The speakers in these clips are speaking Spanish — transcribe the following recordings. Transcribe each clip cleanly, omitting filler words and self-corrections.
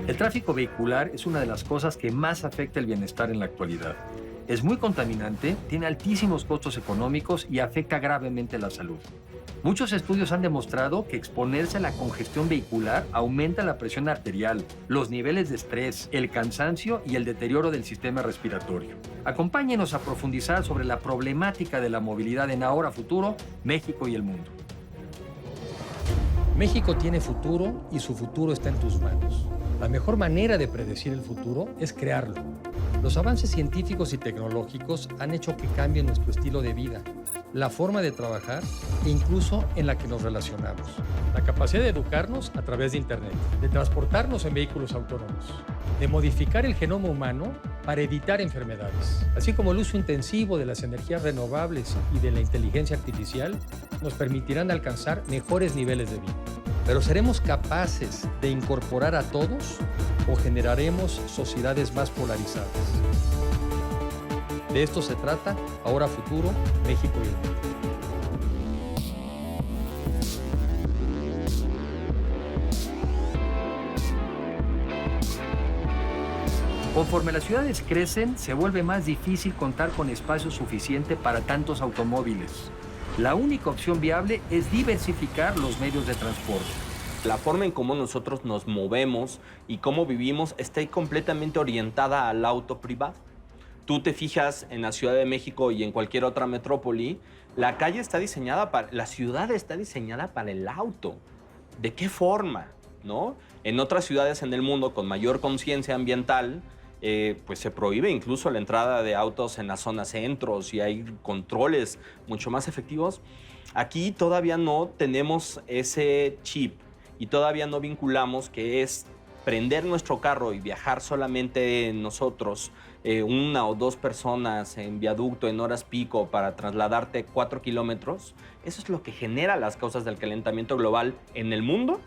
El tráfico vehicular es una de las cosas que más afecta el bienestar en la actualidad. Es muy contaminante, tiene altísimos costos económicos y afecta gravemente la salud. Muchos estudios han demostrado que exponerse a la congestión vehicular aumenta la presión arterial, los niveles de estrés, el cansancio y el deterioro del sistema respiratorio. Acompáñenos a profundizar sobre la problemática de la movilidad en Ahora Futuro, México y el mundo. México tiene futuro y su futuro está en tus manos. La mejor manera de predecir el futuro es crearlo. Los avances científicos y tecnológicos han hecho que cambie nuestro estilo de vida, la forma de trabajar e incluso en la que nos relacionamos. La capacidad de educarnos a través de Internet, de transportarnos en vehículos autónomos, de modificar el genoma humano para evitar enfermedades, así como el uso intensivo de las energías renovables y de la inteligencia artificial, nos permitirán alcanzar mejores niveles de vida. Pero ¿seremos capaces de incorporar a todos o generaremos sociedades más polarizadas? De esto se trata Ahora Futuro, México y el mundo. Conforme las ciudades crecen, se vuelve más difícil contar con espacio suficiente para tantos automóviles. La única opción viable es diversificar los medios de transporte. La forma en cómo nosotros nos movemos y cómo vivimos está completamente orientada al auto privado. Tú te fijas en la Ciudad de México y en cualquier otra metrópoli, la ciudad está diseñada para el auto. ¿De qué forma? ¿No? En otras ciudades en el mundo con mayor conciencia ambiental, pues se prohíbe incluso la entrada de autos en las zonas centros y hay controles mucho más efectivos. Aquí todavía no tenemos ese chip y todavía no vinculamos que es prender nuestro carro y viajar solamente nosotros, una o dos personas en viaducto en horas pico para trasladarte 4 kilómetros. Eso es lo que genera las causas del calentamiento global en el mundo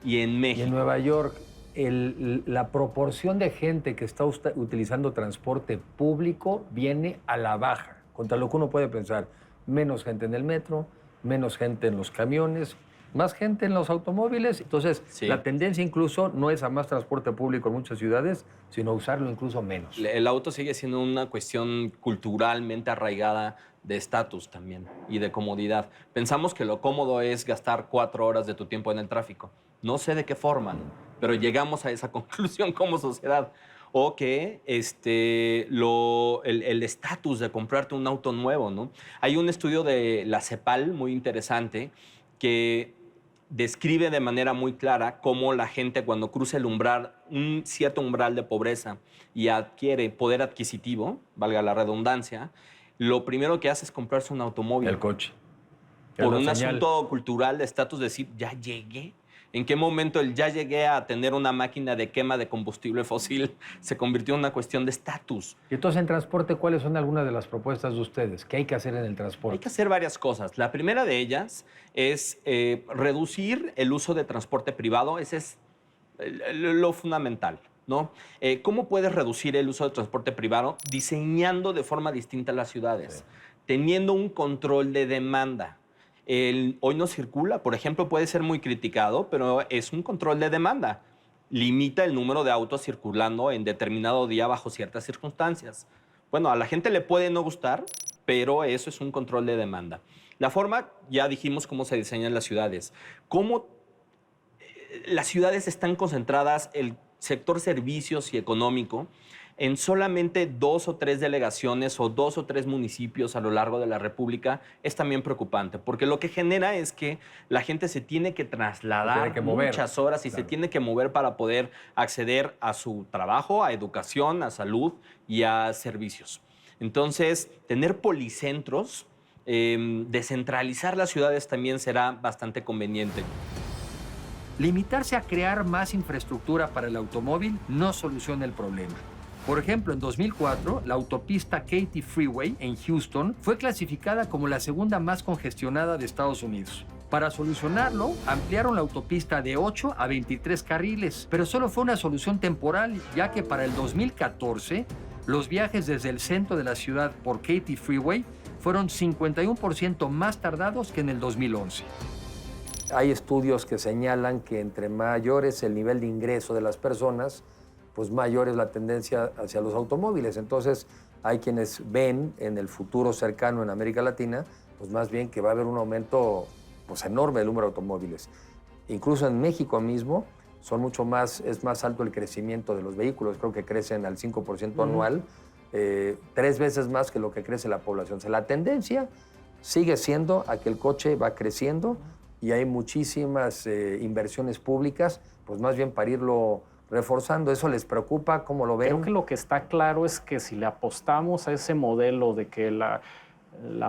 y en México. Y en Nueva York, la proporción de gente que está utilizando transporte público viene a la baja, contra lo que uno puede pensar. Menos gente en el metro, menos gente en los camiones, más gente en los automóviles. Entonces, sí, la tendencia incluso no es a más transporte público en muchas ciudades, sino a usarlo incluso menos. El auto sigue siendo una cuestión culturalmente arraigada de estatus también y de comodidad. Pensamos que lo cómodo es gastar 4 horas de tu tiempo en el tráfico. No sé de qué forma, pero llegamos a esa conclusión como sociedad. O que el estatus de comprarte un auto nuevo, ¿no? Hay un estudio de la CEPAL muy interesante que describe de manera muy clara cómo la gente cuando cruza un cierto umbral de pobreza y adquiere poder adquisitivo, valga la redundancia, lo primero que hace es comprarse un automóvil. El coche. Por un asunto cultural de estatus, decir, ya llegué. ¿En qué momento el ya llegué a tener una máquina de quema de combustible fósil se convirtió en una cuestión de estatus? Y entonces, en transporte, ¿cuáles son algunas de las propuestas de ustedes? ¿Qué hay que hacer en el transporte? Hay que hacer varias cosas. La primera de ellas es reducir el uso de transporte privado. Ese es lo fundamental, ¿no? ¿Cómo puedes reducir el uso de transporte privado? Diseñando de forma distinta las ciudades, teniendo un control de demanda. Hoy no circula, por ejemplo, puede ser muy criticado, pero es un control de demanda. Limita el número de autos circulando en determinado día bajo ciertas circunstancias. Bueno, a la gente le puede no gustar, pero eso es un control de demanda. La forma, ya dijimos cómo se diseñan las ciudades. Cómo las ciudades están concentradas, el sector servicios y económico, en solamente 2 o 3 delegaciones o 2 o 3 municipios a lo largo de la República es también preocupante, porque lo que genera es que la gente se tiene que trasladar muchas horas y se tiene que mover para poder acceder a su trabajo, a educación, a salud y a servicios. Entonces, tener policentros, descentralizar las ciudades también será bastante conveniente. Limitarse a crear más infraestructura para el automóvil no soluciona el problema. Por ejemplo, en 2004, la autopista Katy Freeway en Houston fue clasificada como la segunda más congestionada de Estados Unidos. Para solucionarlo, ampliaron la autopista de 8 a 23 carriles, pero solo fue una solución temporal, ya que para el 2014, los viajes desde el centro de la ciudad por Katy Freeway fueron 51% más tardados que en el 2011. hay estudios que señalan que entre mayor es el nivel de ingreso de las personas, pues mayor es la tendencia hacia los automóviles. Entonces, hay quienes ven en el futuro cercano en América Latina, pues más bien que va a haber un aumento pues enorme del número de automóviles. Incluso en México mismo es más alto el crecimiento de los vehículos, creo que crecen al 5% anual, 3 veces más que lo que crece la población. O sea, la tendencia sigue siendo a que el coche va creciendo y hay muchísimas inversiones públicas, pues más bien para irlo reforzando. ¿Eso les preocupa? ¿Cómo lo ven? Creo que lo que está claro es que si le apostamos a ese modelo de que la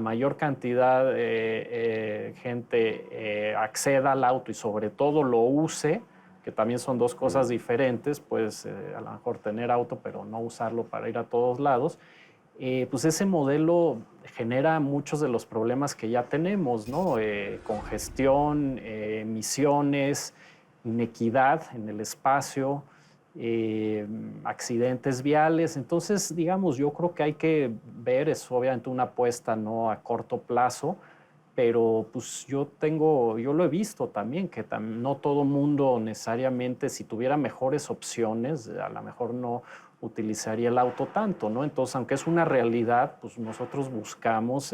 mayor cantidad de gente acceda al auto y sobre todo lo use, que también son dos cosas diferentes, pues a lo mejor tener auto pero no usarlo para ir a todos lados, pues ese modelo genera muchos de los problemas que ya tenemos, ¿no? Congestión, emisiones, inequidad en el espacio, accidentes viales. Entonces, digamos, yo creo que hay que ver, es obviamente una apuesta no a corto plazo, pero pues yo lo he visto también, que no todo mundo necesariamente, si tuviera mejores opciones, a lo mejor no utilizaría el auto tanto, ¿no? Entonces, aunque es una realidad, pues nosotros buscamos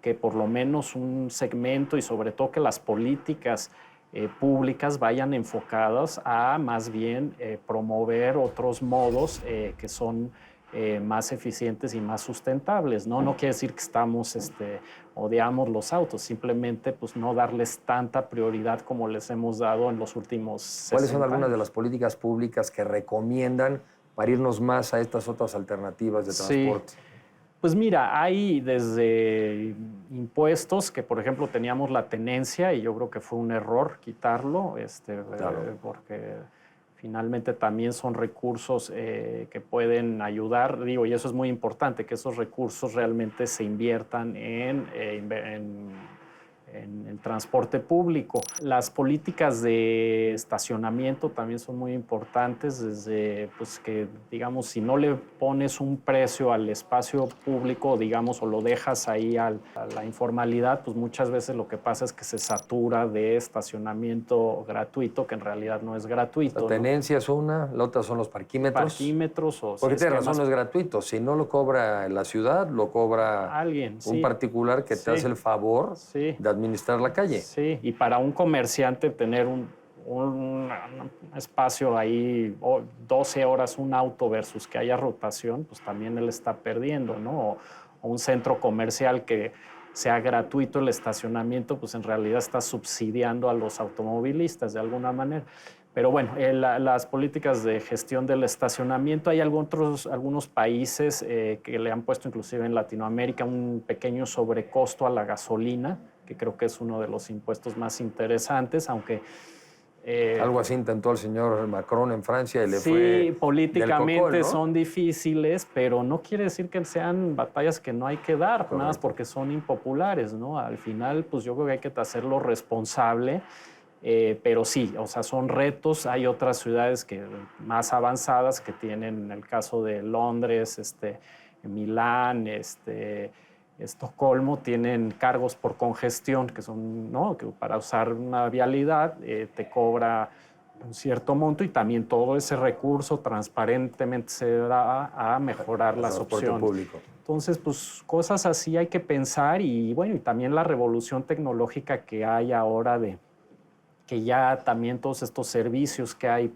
que por lo menos un segmento y sobre todo que las políticas públicas vayan enfocadas a más bien promover otros modos que son más eficientes y más sustentables, ¿no? No quiere decir que odiamos los autos, simplemente pues no darles tanta prioridad como les hemos dado en los últimos 60 ¿Cuáles son algunas de años. las políticas públicas que recomiendan para irnos más a estas otras alternativas de transporte? Pues mira, hay desde impuestos, que por ejemplo teníamos la tenencia y yo creo que fue un error quitarlo, Claro. porque finalmente también son recursos que pueden ayudar, digo, y eso es muy importante, que esos recursos realmente se inviertan en el transporte público. Las políticas de estacionamiento también son muy importantes, desde pues que, digamos, si no le pones un precio al espacio público, digamos, o lo dejas ahí a la informalidad, pues muchas veces lo que pasa es que se satura de estacionamiento gratuito, que en realidad no es gratuito. La tenencia es una, la otra son los parquímetros. Parquímetros o... Porque si tienes razón, esquemas- no es gratuito. Si no lo cobra la ciudad, lo cobra Alguien, un sí. particular que te Sí. hace el favor Sí. de administrar la calle. Sí, y para un comerciante tener un espacio ahí, 12 horas un auto versus que haya rotación, pues también él está perdiendo, ¿no? O un centro comercial que sea gratuito el estacionamiento, pues en realidad está subsidiando a los automovilistas de alguna manera. Pero bueno, las políticas de gestión del estacionamiento, hay algunos países que le han puesto, inclusive en Latinoamérica, un pequeño sobrecosto a la gasolina, que creo que es uno de los impuestos más interesantes, aunque... Algo así intentó el señor Macron en Francia y le sí, fue del políticamente cocol, ¿no? son difíciles, pero no quiere decir que sean batallas que no hay que dar, Correcto. nada más porque son impopulares, ¿no? Al final, pues yo creo que hay que hacerlo responsable, pero sí, o sea, son retos. Hay otras ciudades más avanzadas que tienen, en el caso de Londres, Milán, Estocolmo, tienen cargos por congestión, que son, ¿no? Que para usar una vialidad te cobra un cierto monto y también todo ese recurso transparentemente se da a mejorar las transporte opciones. público. Entonces, pues cosas así hay que pensar y bueno, y también la revolución tecnológica que hay ahora que ya también todos estos servicios que hay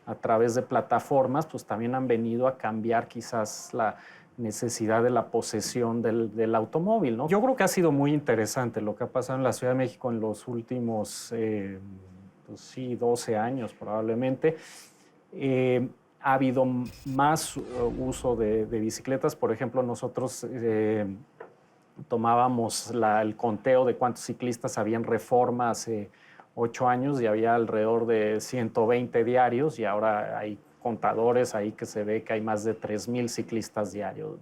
a través de plataformas, pues también han venido a cambiar quizás la necesidad de la posesión del automóvil, ¿no? Yo creo que ha sido muy interesante lo que ha pasado en la Ciudad de México en los últimos, pues sí, 12 años probablemente. Ha habido más uso de bicicletas. Por ejemplo, nosotros tomábamos el conteo de cuántos ciclistas había en Reforma hace 8 años y había alrededor de 120 diarios y ahora hay contadores ahí que se ve que hay más de 3,000 ciclistas diarios.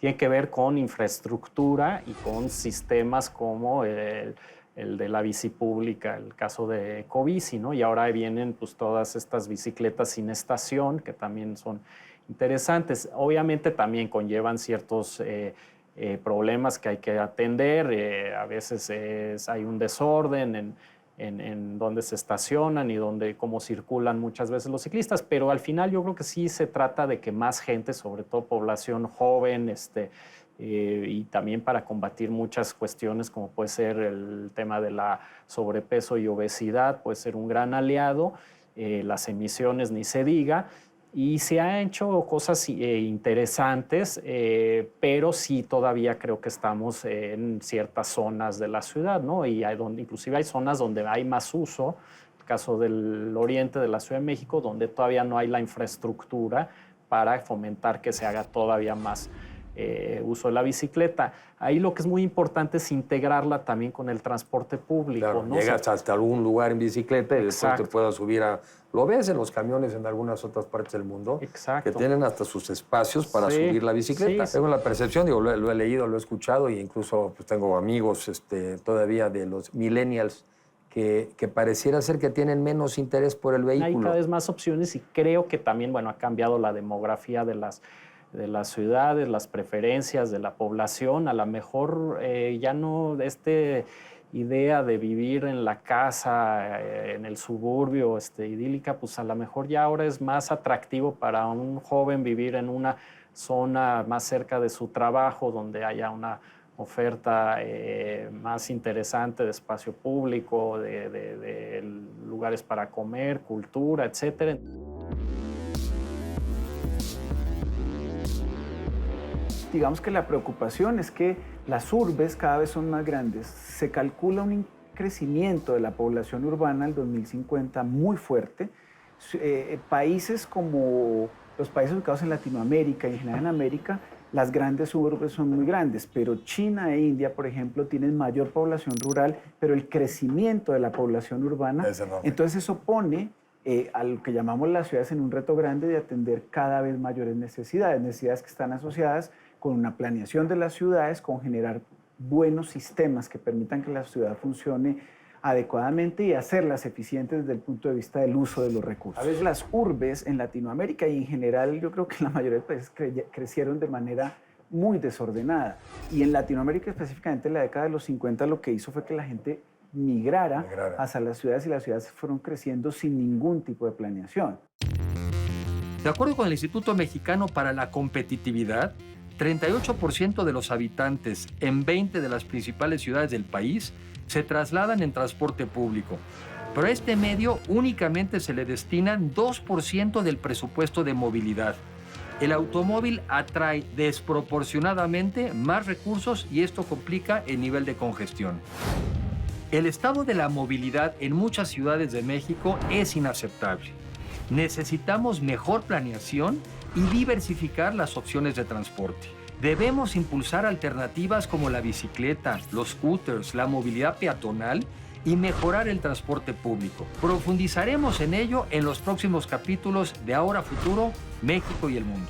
Tiene que ver con infraestructura y con sistemas como el de la bici pública, el caso de Ecobici, ¿no? Y ahora vienen pues todas estas bicicletas sin estación que también son interesantes. Obviamente también conllevan ciertos problemas que hay que atender. A veces hay un desorden en dónde se estacionan y cómo circulan muchas veces los ciclistas, pero al final yo creo que sí se trata de que más gente, sobre todo población joven, y también para combatir muchas cuestiones como puede ser el tema de la sobrepeso y obesidad, puede ser un gran aliado, las emisiones ni se diga, y se han hecho cosas interesantes, pero sí todavía creo que estamos en ciertas zonas de la ciudad, ¿no? Y inclusive hay zonas donde hay más uso, el caso del oriente de la Ciudad de México, donde todavía no hay la infraestructura para fomentar que se haga todavía más uso de la bicicleta. Ahí lo que es muy importante es integrarla también con el transporte público. Claro, ¿no? llegas hasta algún lugar en bicicleta y después Exacto. te puedas subir a... Lo ves en los camiones en algunas otras partes del mundo, Exacto. que tienen hasta sus espacios para Sí, subir la bicicleta. sí. Tengo la percepción, digo, lo he leído, lo he escuchado, e incluso pues, tengo amigos todavía de los millennials que pareciera ser que tienen menos interés por el Hay vehículo. cada vez más opciones y creo que también, bueno, ha cambiado la demografía de las ciudades, las preferencias de la población. A lo mejor ya no idea de vivir en la casa, en el suburbio idílica, pues a lo mejor ya ahora es más atractivo para un joven vivir en una zona más cerca de su trabajo, donde haya una oferta más interesante de espacio público, de lugares para comer, cultura, etcétera. Digamos que la preocupación es que las urbes cada vez son más grandes. Se calcula un crecimiento de la población urbana al 2050 muy fuerte. Países como los países ubicados en Latinoamérica y en general en América, las grandes urbes son muy grandes, pero China e India, por ejemplo, tienen mayor población rural, pero el crecimiento de la población urbana, Es enorme. entonces eso pone a lo que llamamos las ciudades en un reto grande de atender cada vez mayores necesidades que están asociadas con una planeación de las ciudades, con generar buenos sistemas que permitan que la ciudad funcione adecuadamente y hacerlas eficientes desde el punto de vista del uso de los recursos. A veces las urbes en Latinoamérica y en general yo creo que en la mayoría de países crecieron de manera muy desordenada. Y en Latinoamérica, específicamente en la década de los 50, lo que hizo fue que la gente migrara hacia las ciudades y las ciudades fueron creciendo sin ningún tipo de planeación. De acuerdo con el Instituto Mexicano para la Competitividad, 38% de los habitantes en 20 de las principales ciudades del país se trasladan en transporte público. Pero a este medio únicamente se le destinan 2% del presupuesto de movilidad. El automóvil atrae desproporcionadamente más recursos y esto complica el nivel de congestión. El estado de la movilidad en muchas ciudades de México es inaceptable. Necesitamos mejor planeación y diversificar las opciones de transporte. Debemos impulsar alternativas como la bicicleta, los scooters, la movilidad peatonal y mejorar el transporte público. Profundizaremos en ello en los próximos capítulos de Ahora Futuro, México y el Mundo.